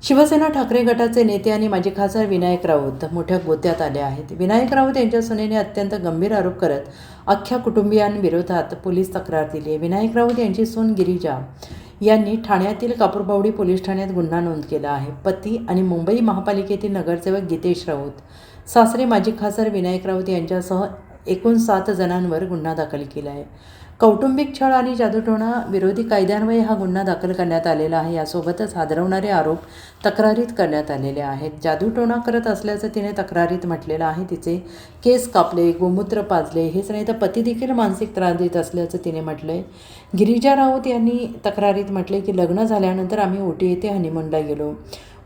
शिवसेना ठाकरे गटाचे नेते आणि माजी खासदार विनायक राऊत मोठ्या गोत्यात आले आहेत. विनायक राऊत यांच्या सुनेने अत्यंत गंभीर आरोप करत अख्ख्या कुटुंबियांविरोधात पोलीस तक्रार दिली आहे. विनायक राऊत यांची सून गिरिजा यांनी ठाण्यातील कापूरबावडी पोलीस ठाण्यात गुन्हा नोंद केला आहे. पती आणि मुंबई महापालिकेतील नगरसेवक गीतेश राऊत, सासरे माजी खासदार विनायक राऊत यांच्यासह एकूण 7 जणांवर गुन्हा दाखल केला आहे. कौटुंबिक छळ आणि जादूटोणा विरोधी कायद्यान्वये हा गुन्हा दाखल करण्यात आलेला आहे. यासोबतच हादरवणारे आरोप तक्रारीत करण्यात आलेले आहेत. जादूटोणा करत असल्याचं तिने तक्रारीत म्हटलेलं आहे. तिचे केस कापले, गोमूत्र पाजले, हेच नाही तर पती देखील मानसिक त्रास देत असल्याचं तिने म्हटलं आहे. गिरिजा राऊत यांनी तक्रारीत म्हटले की लग्न झाल्यानंतर आम्ही उटी येथे हनीमूनला गेलो.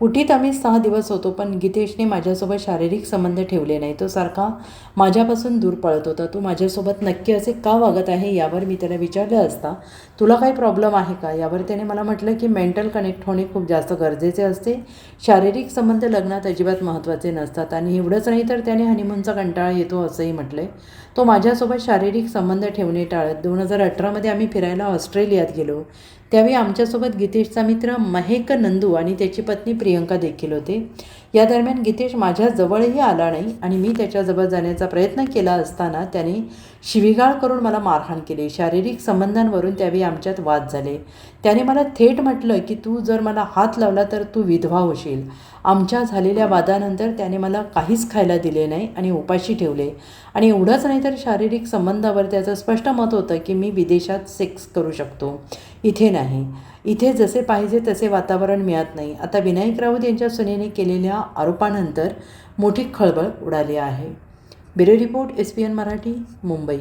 उटीत आम्ही 6 दिवस होतो, पण गीतेशने माझ्यासोबत शारीरिक संबंध ठेवले नाही. तो सारखा माझ्यापासून दूर पळत होता. तू माझ्यासोबत नक्की असे का वागत आहे यावर मी त्याला विचारलं असता तुला काही प्रॉब्लेम आहे का, यावर त्याने मला म्हटलं की मेंटल कनेक्ट होणे खूप जास्त गरजेचे असते. शारीरिक संबंध लग्नात अजिबात महत्त्वाचे नसतात. आणि एवढंच नाही तर त्याने हनीमूनचा कंटाळा येतो असंही म्हटलं. तो माझ्यासोबत शारीरिक संबंध ठेवणे टाळत 2018मध्ये आम्ही फिरायला ऑस्ट्रेलियात गेलो. त्यावेळी आमच्यासोबत गीतेशचा मित्र महेक नंदू आणि त्याची पत्नी प्रियंका देखील होते. या दरम्यान गीतेश माझ्या जवळही आला नाही आणि मी त्याच्याजवळ जाण्याचा प्रयत्न केला असताना त्याने शिवीगाळ करून मला मारहाण केली. शारीरिक संबंधांवरून त्यावेळी आमच्यात वाद झाले. त्याने मला थेट म्हटलं की तू जर मला हात लावला तर तू विधवा होशील. आमच्या झालेल्या वादानंतर त्याने मला काहीच खायला दिले नाही आणि उपाशी ठेवले. आणि एवढंच नाही तर शारीरिक संबंधावर त्याचं स्पष्ट मत होतं की मी विदेशात सेक्स करू शकतो, इथे नाही. इथे जसे पाहिजे तसे वातावरण मिळत नाही. आता विनायक राऊत यांच्या सुनेने केलेल्या आरोपानंतर मोठी खळबळ उडाली आहे. Bureau report, SPN Marathi, Mumbai.